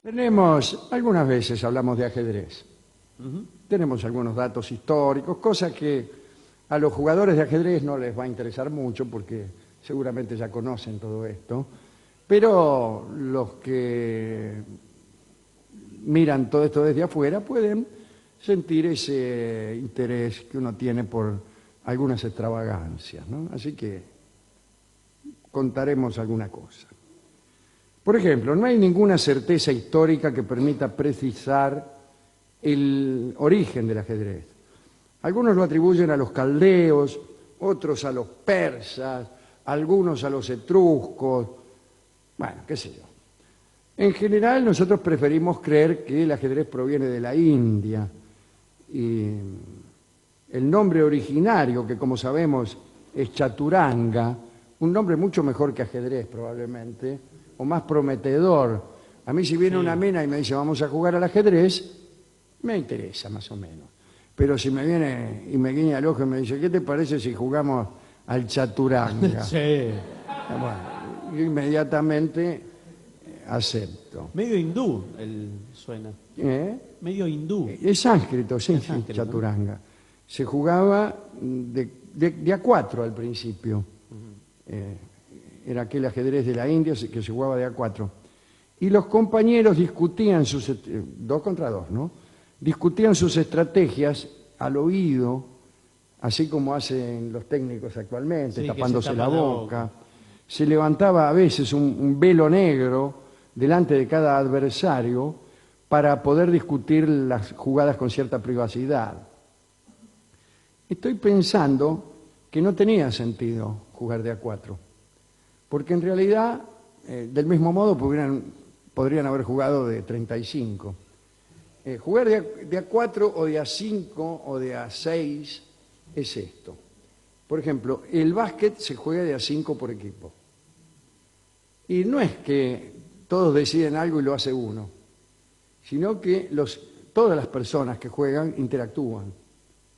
Algunas veces hablamos de ajedrez. Tenemos algunos datos históricos, cosas que a los jugadores de ajedrez no les va a interesar mucho porque seguramente ya conocen todo esto, pero los que miran todo esto desde afuera pueden sentir ese interés que uno tiene por algunas extravagancias, ¿no? Así que contaremos alguna cosa. Por ejemplo, no hay ninguna certeza histórica que permita precisar el origen del ajedrez. Algunos lo atribuyen a los caldeos, otros a los persas, algunos a los etruscos, bueno, qué sé yo. En general, nosotros preferimos creer que el ajedrez proviene de la India y el nombre originario, que como sabemos es chaturanga, un nombre mucho mejor que ajedrez probablemente, o más prometedor. A mí si viene una mina y me dice vamos a jugar al ajedrez, me interesa más o menos. Pero si me viene y me guiña el ojo y me dice ¿qué te parece si jugamos al chaturanga? Sí. Bueno, yo inmediatamente acepto. Medio hindú suena. Medio hindú. Es sánscrito, sí, Es sí, sánscrito, ¿no? chaturanga. Se jugaba de a cuatro al principio. Era aquel ajedrez de la India que se jugaba de a cuatro. Y los compañeros discutían dos contra dos, ¿no? Discutían sus estrategias al oído, así como hacen los técnicos actualmente, Sí, que tapándose se la tapan la boca. Se levantaba a veces un velo negro delante de cada adversario para poder discutir las jugadas con cierta privacidad. Estoy pensando que no tenía sentido jugar de a cuatro, porque en realidad, del mismo modo, podrían haber jugado de 35. Jugar de a 4 o de a 5 o de a 6 es esto. Por ejemplo, el básquet se juega de a 5 por equipo. Y no es que todos deciden algo y lo hace uno, sino que todas las personas que juegan interactúan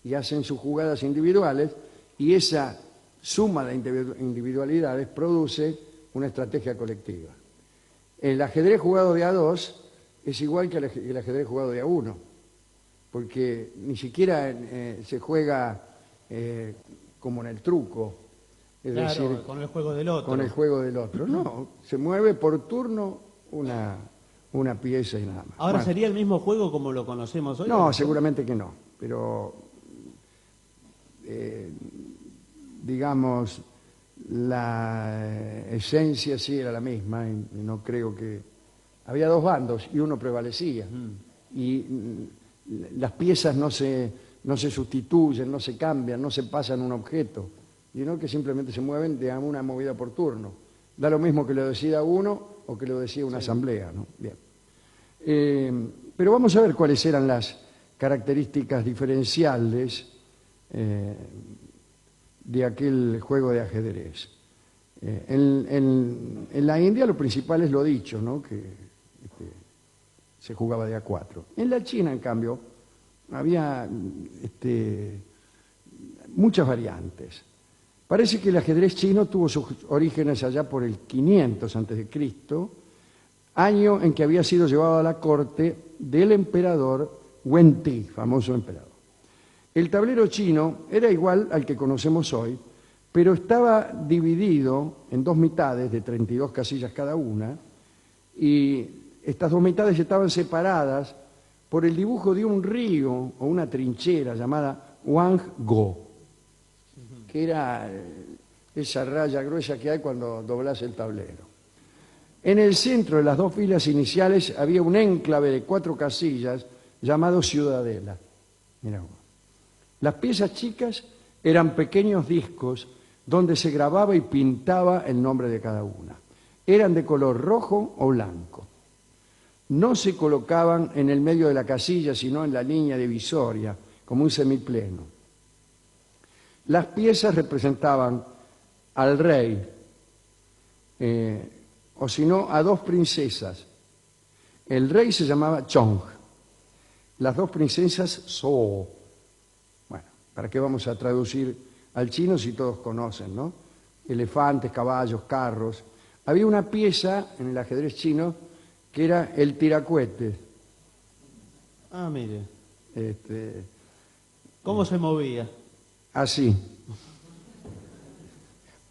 y hacen sus jugadas individuales y esa suma de individualidades produce una estrategia colectiva. El ajedrez jugado de a 2 es igual que el ajedrez jugado de a 1, porque ni siquiera se juega como en el truco, es Claro, decir, con el juego del otro. con el juego del otro. No, se mueve por turno una pieza y nada más. Ahora, Bueno, ¿sería el mismo juego como lo conocemos hoy? no, seguramente que no, pero digamos, la esencia sí era la misma y no creo que... Había dos bandos y uno prevalecía. Y las piezas no se sustituyen, no se cambian, no se pasan un objeto, sino que simplemente se mueven de una movida por turno. Da lo mismo que lo decida uno o que lo decida una asamblea, ¿no? Bien. Pero vamos a ver cuáles eran las características diferenciales de aquel juego de ajedrez. En la India lo principal es lo dicho, ¿no? Que se jugaba de a 4. En la China, en cambio, había muchas variantes. Parece que el ajedrez chino tuvo sus orígenes allá por el 500 a.C., año en que había sido llevado a la corte del emperador Wen Ti, famoso emperador. El tablero chino era igual al que conocemos hoy, pero estaba dividido en dos mitades de 32 casillas cada una, y estas dos mitades estaban separadas por el dibujo de un río o una trinchera llamada Wang-go, que era esa raya gruesa que hay cuando doblas el tablero. En el centro de las dos filas iniciales había un enclave de 4 casillas llamado ciudadela. Mirá vos. Las piezas chicas eran pequeños discos donde se grababa y pintaba el nombre de cada una. Eran de color rojo o blanco. No se colocaban en el medio de la casilla, sino en la línea divisoria, como un semipleno. Las piezas representaban al rey, o si no, a dos princesas. El rey se llamaba Chong, las dos princesas So. Bueno, ¿para qué vamos a traducir al chino si todos conocen, ¿no? Elefantes, caballos, carros. Había una pieza en el ajedrez chino que era el tiracohetes. Ah, mire. Este, ¿Cómo se movía? así.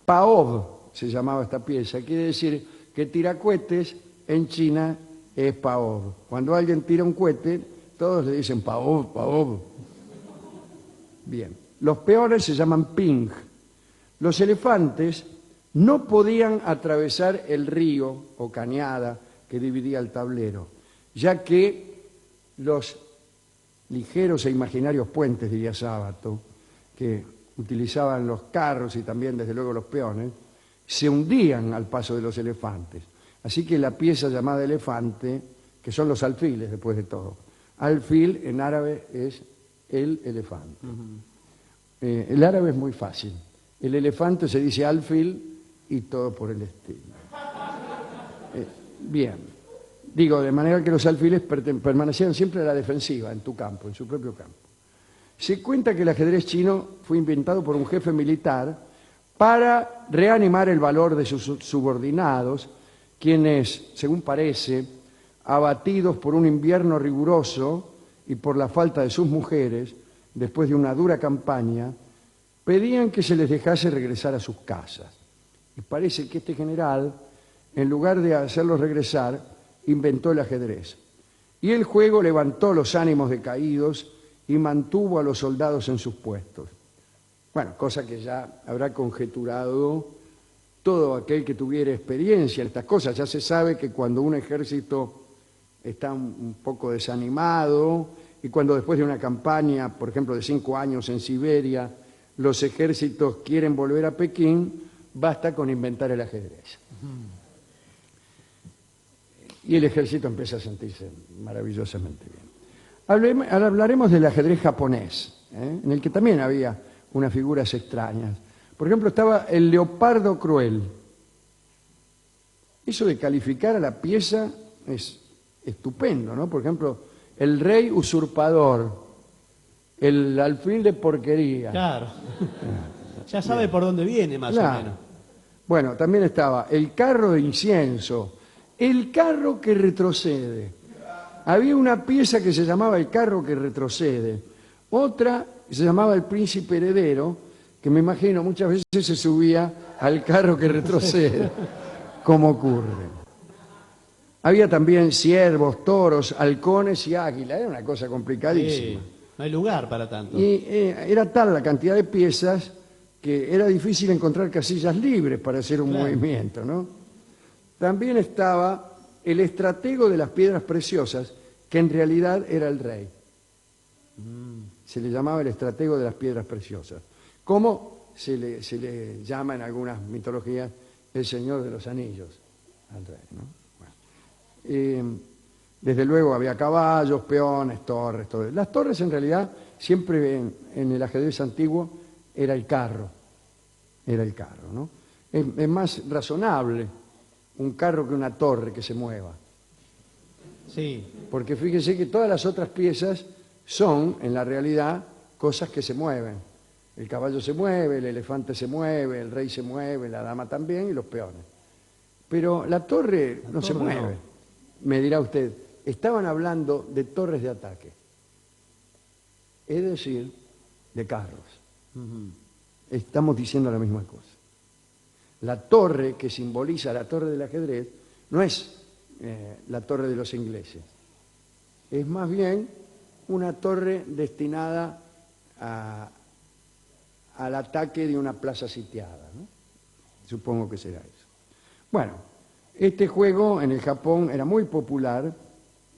Paov se llamaba esta pieza. Quiere decir que tiracohetes en China es Paov. Cuando alguien tira un cohete, todos le dicen Paov, Paov. Bien. Los peones se llaman ping. Los elefantes no podían atravesar el río o cañada que dividía el tablero, ya que los ligeros e imaginarios puentes, diría Sábato, que utilizaban los carros y también desde luego los peones, se hundían al paso de los elefantes. Así que la pieza llamada elefante, que son los alfiles después de todo, alfil en árabe es el elefante. El árabe es muy fácil. El elefante se dice alfil y todo por el estilo. Bien. Digo, de manera que los alfiles permanecían siempre a la defensiva en tu campo, en su propio campo. Se cuenta que el ajedrez chino fue inventado por un jefe militar para reanimar el valor de sus subordinados, quienes, según parece, abatidos por un invierno riguroso y por la falta de sus mujeres, después de una dura campaña, pedían que se les dejase regresar a sus casas. Y parece que este general, en lugar de hacerlos regresar, inventó el ajedrez. Y el juego levantó los ánimos decaídos y mantuvo a los soldados en sus puestos. Bueno, cosa que ya habrá conjeturado todo aquel que tuviera experiencia en estas cosas. Ya se sabe que cuando un ejército está un poco desanimado y cuando después de una campaña, por ejemplo, de 5 años en Siberia, los ejércitos quieren volver a Pekín, basta con inventar el ajedrez. Y el ejército empieza a sentirse maravillosamente bien. Hablaremos del ajedrez japonés, en el que también había unas figuras extrañas. Por ejemplo, estaba el leopardo cruel. Eso de calificar a la pieza es estupendo, ¿no? Por ejemplo, el rey usurpador, el alfil de porquería. Claro. Ya sabe por dónde viene, más o menos. Bueno, también estaba el carro de incienso, el carro que retrocede. Había una pieza que se llamaba el carro que retrocede, otra que se llamaba el príncipe heredero, que me imagino muchas veces se subía al carro que retrocede, como ocurre. Había también ciervos, toros, halcones y águilas, era una cosa complicadísima. Sí, no hay lugar para tanto. Y era tal la cantidad de piezas que era difícil encontrar casillas libres para hacer un movimiento, ¿no? También estaba el estratego de las piedras preciosas, que en realidad era el rey. Se le llamaba el estratego de las piedras preciosas. Como se le llama en algunas mitologías el señor de los anillos al rey, ¿no? Bueno. Desde luego había caballos, peones, torres, todo. Las torres en realidad siempre en el ajedrez antiguo era el carro, ¿no? Es más razonable un carro que una torre que se mueva. Sí. Porque fíjese que todas las otras piezas son, en la realidad, cosas que se mueven. El caballo se mueve, el elefante se mueve, el rey se mueve, la dama también y los peones. Pero la torre no se mueve. No. Me dirá usted, estaban hablando de torres de ataque. Es decir, de carros. Estamos diciendo la misma cosa. La torre que simboliza la torre del ajedrez no es la torre de los ingleses. Es más bien una torre destinada al ataque de una plaza sitiada, ¿no? Supongo que será eso. Bueno, este juego en el Japón era muy popular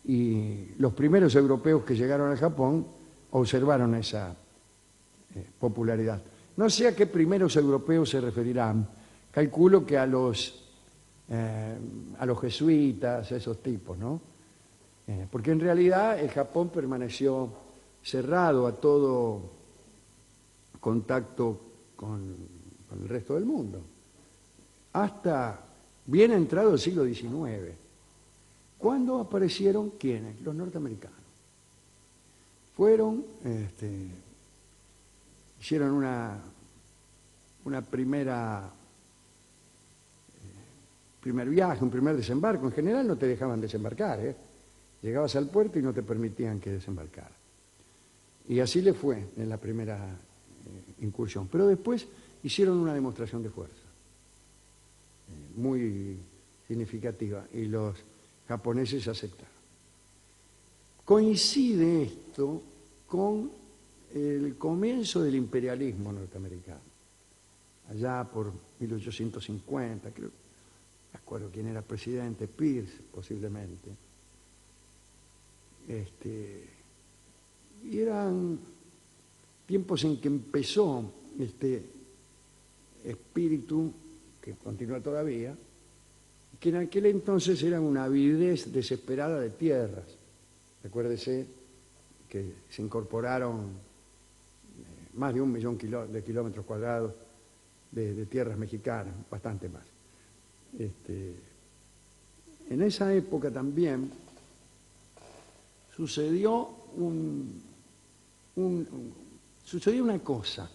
y los primeros europeos que llegaron al Japón observaron esa popularidad. No sé a qué primeros europeos se referirán. Calculo que a los jesuitas, a esos tipos, ¿no? Porque en realidad el Japón permaneció cerrado a todo contacto con el resto del mundo, hasta bien entrado el siglo XIX. ¿Cuándo aparecieron quiénes? Los norteamericanos. Fueron, hicieron una primera primer viaje, un primer desembarco. En general no te dejaban desembarcar, ¿eh? Llegabas al puerto y no te permitían que desembarcara. Y así le fue en la primera incursión. Pero después hicieron una demostración de fuerza, muy significativa, y los japoneses aceptaron. Coincide esto con el comienzo del imperialismo norteamericano, allá por 1850, creo, no me acuerdo quién era presidente, Pierce posiblemente. Y eran tiempos en que empezó este espíritu, que continúa todavía, que en aquel entonces era una avidez desesperada de tierras. Recuérdese que se incorporaron más de 1 millón de kilómetros cuadrados de tierras mexicanas, bastante más. En esa época también sucedió una cosa.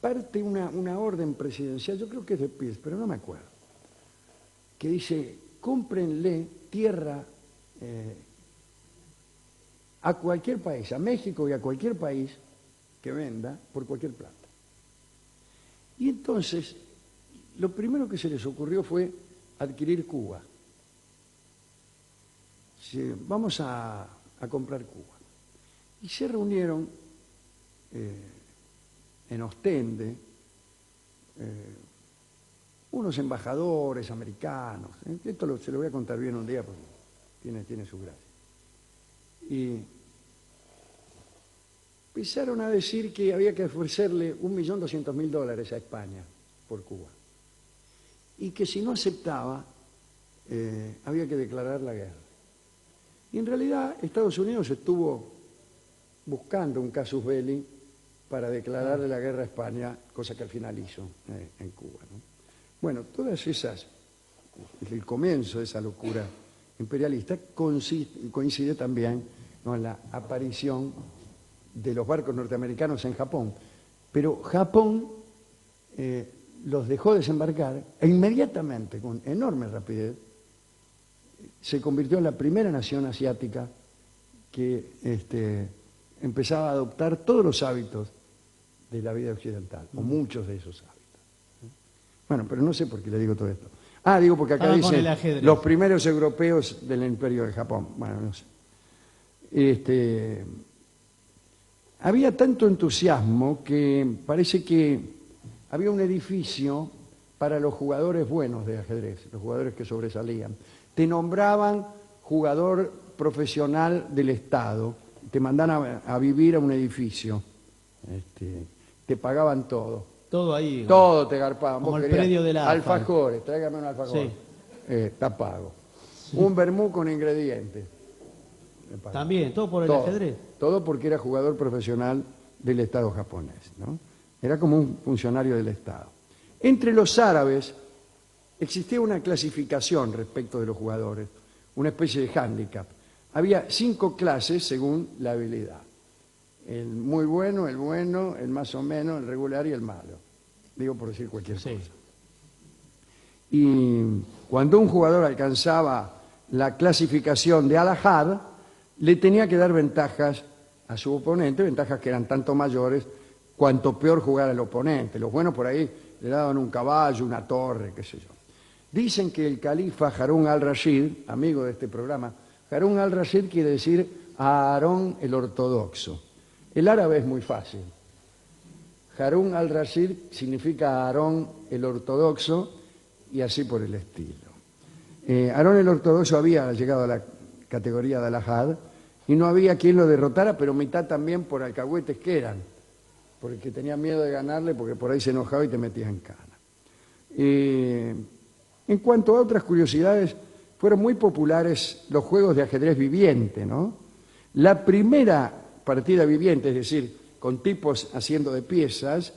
Parte una orden presidencial, yo creo que es de Pierce, pero no me acuerdo, que dice: cómprenle tierra a cualquier país, a México y a cualquier país que venda por cualquier plata. Y entonces, lo primero que se les ocurrió fue adquirir Cuba. Vamos a comprar Cuba. Y se reunieron en Ostende unos embajadores americanos. Esto se lo voy a contar bien un día porque tiene su gracia. Y empezaron a decir que había que ofrecerle $1.200.000 a España por Cuba. Y que si no aceptaba, había que declarar la guerra. Y en realidad Estados Unidos estuvo buscando un casus belli para declararle la guerra a España, cosa que al final hizo en Cuba, ¿no? Bueno, todas esas, el comienzo de esa locura imperialista coincide también con la aparición de los barcos norteamericanos en Japón. Pero Japón los dejó desembarcar e inmediatamente, con enorme rapidez, se convirtió en la primera nación asiática que empezaba a adoptar todos los hábitos de la vida occidental, o muchos de esos hábitos. Bueno, pero no sé por qué le digo todo esto. Digo porque acá dice los primeros europeos del Imperio de Japón. Bueno, no sé. Había tanto entusiasmo que parece que había un edificio para los jugadores buenos de ajedrez, los jugadores que sobresalían. Te nombraban jugador profesional del Estado, te mandaban a vivir a un edificio, te pagaban todo. Todo ahí. Todo te garpaban. Como el predio de la AFA. Alfajores, tráigame un alfajor. Sí. Está pago. Sí. Un vermú con ingredientes. También, todo por el ajedrez. Todo porque era jugador profesional del Estado japonés, ¿no? Era como un funcionario del Estado. Entre los árabes existía una clasificación respecto de los jugadores, una especie de hándicap. Había 5 clases según la habilidad. El muy bueno, el más o menos, el regular y el malo. Digo por decir cualquier cosa. Y cuando un jugador alcanzaba la clasificación de Al-Ahad, le tenía que dar ventajas a su oponente, ventajas que eran tanto mayores cuanto peor jugara el oponente. Los buenos por ahí le daban un caballo, una torre, qué sé yo. Dicen que el califa Harún al-Rashid, amigo de este programa, Harún al-Rashid quiere decir a Aarón el ortodoxo. El árabe es muy fácil. Harún al-Rashid significa Aarón el ortodoxo y así por el estilo. Aarón el ortodoxo había llegado a la categoría de Al-Ahad y no había quien lo derrotara, pero mitad también por alcahuetes que eran, porque tenían miedo de ganarle porque por ahí se enojaba y te metías en cana. En cuanto a otras curiosidades, fueron muy populares los juegos de ajedrez viviente, ¿no? La primera partida viviente, es decir, con tipos haciendo de piezas,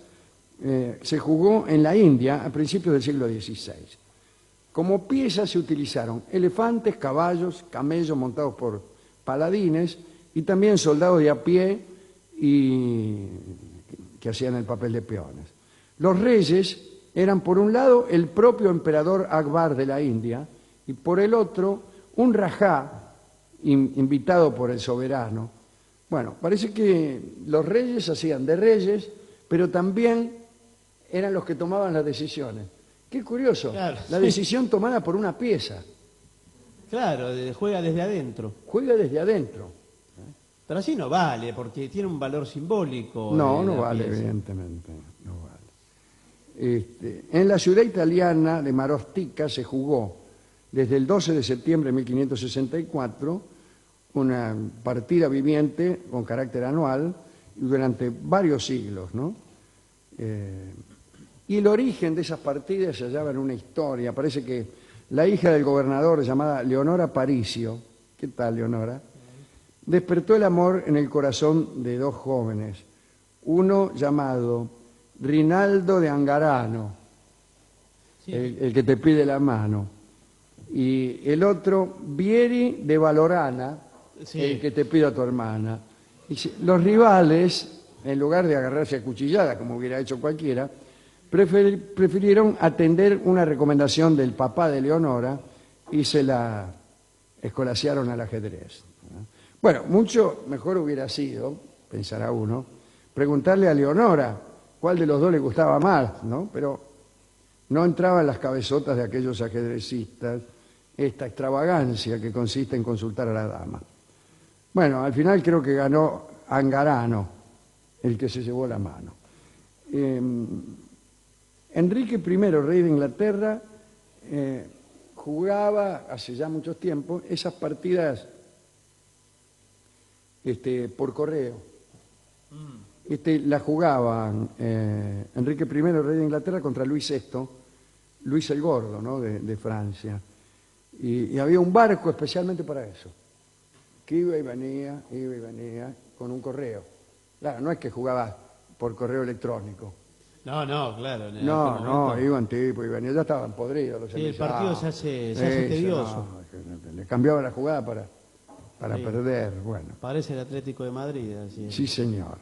se jugó en la India a principios del siglo XVI. Como piezas se utilizaron elefantes, caballos, camellos montados por paladines y también soldados de a pie y que hacían el papel de peones. Los reyes eran por un lado el propio emperador Akbar de la India y por el otro un rajá invitado por el soberano. Bueno, parece que los reyes hacían de reyes, pero también eran los que tomaban las decisiones. Qué curioso, Claro, la sí. decisión tomada por una pieza, Claro, juega desde adentro. juega desde adentro. Pero así no vale, porque tiene un valor simbólico. No, no la vale, pieza. evidentemente, no vale. En la ciudad italiana de Marostica se jugó desde el 12 de septiembre de 1564 una partida viviente con carácter anual durante varios siglos, ¿no? Y el origen de esas partidas se hallaba en una historia. Parece que la hija del gobernador, llamada Leonora Paricio, ¿qué tal, Leonora?, despertó el amor en el corazón de dos jóvenes, uno llamado Rinaldo de Angarano, Sí. el que te pide la mano, y el otro Vieri de Valorana, Sí. el que te pide a tu hermana. Los rivales, en lugar de agarrarse a cuchilladas, como hubiera hecho cualquiera, prefirieron atender una recomendación del papá de Leonora y se la escolasearon al ajedrez. Bueno, mucho mejor hubiera sido, pensará uno, preguntarle a Leonora cuál de los dos le gustaba más, ¿no? Pero no entraba en las cabezotas de aquellos ajedrecistas esta extravagancia que consiste en consultar a la dama. Bueno, al final creo que ganó Angarano, el que se llevó la mano. Enrique I, rey de Inglaterra, jugaba hace ya mucho tiempo esas partidas por correo. La jugaban Enrique I, rey de Inglaterra, contra Luis VI, Luis el Gordo, ¿no?, de Francia. Y había un barco especialmente para eso, que iba y venía con un correo. Claro, no es que jugaba por correo electrónico. No, claro. En No, aquel no, momento. iban tipo y venían, ya estaban podridos los Sí, el emisados. partido se hace tedioso. Le cambiaba la jugada para Sí. perder, bueno. Parece el Atlético de Madrid. Así es. Sí, señor.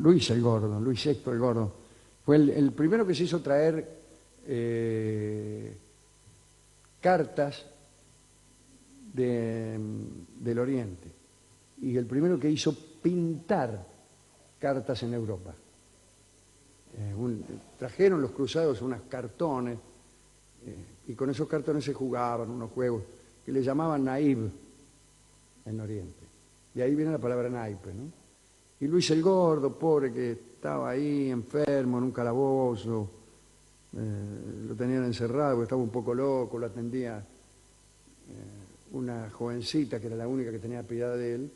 Luis el Gordo, Luis VI el Gordo, fue el primero que se hizo traer cartas del Oriente y el primero que hizo pintar cartas en Europa. Trajeron los cruzados unos cartones y con esos cartones se jugaban unos juegos que le llamaban naib en Oriente. De ahí viene la palabra naipe, ¿no? Y Luis el Gordo, pobre, que estaba ahí enfermo en un calabozo, lo tenían encerrado porque estaba un poco loco, lo atendía una jovencita que era la única que tenía piedad de él,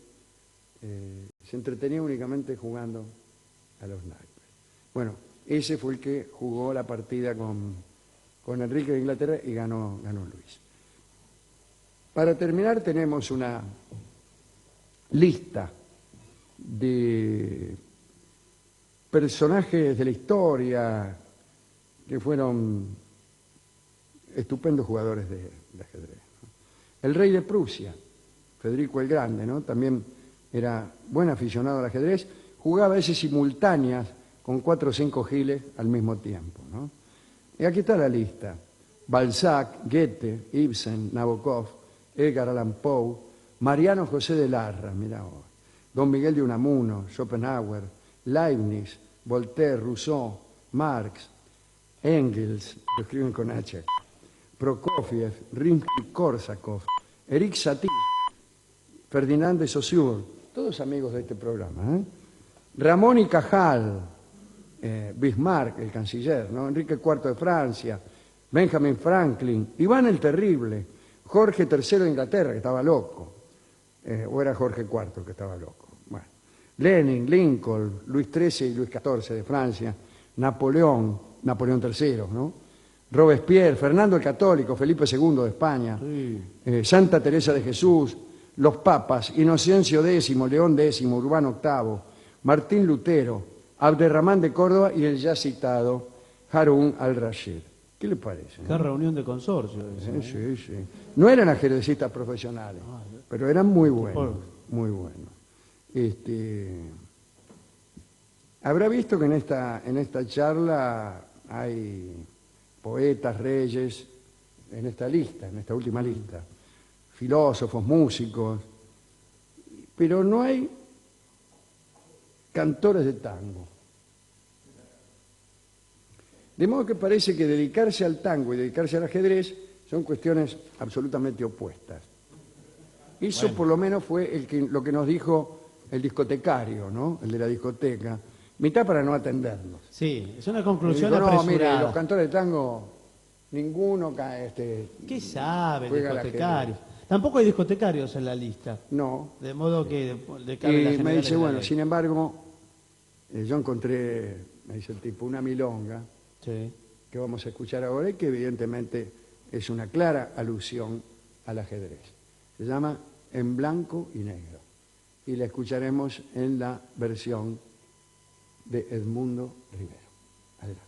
se entretenía únicamente jugando a los naipes. Bueno, ese fue el que jugó la partida con Enrique de Inglaterra y ganó Luis. Para terminar tenemos una lista de personajes de la historia que fueron estupendos jugadores de ajedrez, ¿no? El rey de Prusia, Federico el Grande, ¿no?, también era buen aficionado al ajedrez, jugaba a veces simultáneas con 4 o 5 giles al mismo tiempo, ¿no? Y aquí está la lista: Balzac, Goethe, Ibsen, Nabokov, Edgar Allan Poe, Mariano José de Larra, mirá vos, Don Miguel de Unamuno, Schopenhauer, Leibniz, Voltaire, Rousseau, Marx, Engels, lo escriben con H, Prokofiev, Rimsky-Korsakov, Eric Satie, Ferdinand de Saussure, todos amigos de este programa, ¿eh? Ramón y Cajal, Bismarck, el canciller, ¿no?, Enrique IV de Francia, Benjamin Franklin, Iván el Terrible, Jorge III de Inglaterra, que estaba loco, o era Jorge IV que estaba loco. Bueno, Lenin, Lincoln, Luis XIII y Luis XIV de Francia, Napoleón III, ¿no?, Robespierre, Fernando el Católico, Felipe II de España, Sí. Santa Teresa de Jesús, los papas, Inocencio X, León X, Urbano VIII, Martín Lutero, Abderramán de Córdoba y el ya citado Harún al-Rashid. ¿Qué le parece? Qué reunión de consorcio. Sí, sí. No eran ajedrecistas profesionales, pero eran muy buenos, muy buenos. Habrá visto que en esta charla hay poetas, reyes, en esta lista, en esta última lista, filósofos, músicos, pero no hay cantores de tango. De modo que parece que dedicarse al tango y dedicarse al ajedrez son cuestiones absolutamente opuestas. Eso por lo menos fue lo que nos dijo el discotecario, ¿no? El de la discoteca, mitad para no atendernos. Sí, es una Y conclusión dijo, no, mire, apresurada. los cantores de tango, ninguno ¿Qué sabe el juega al discotecario? ajedrez. Tampoco hay discotecarios en la lista. No. De modo que le cabe la Y me general dice, de la bueno, ley. sin embargo, yo encontré, me dice el tipo, una milonga Sí. que vamos a escuchar ahora y que evidentemente es una clara alusión al ajedrez. Se llama En blanco y negro y la escucharemos en la versión de Edmundo Rivero. Adelante.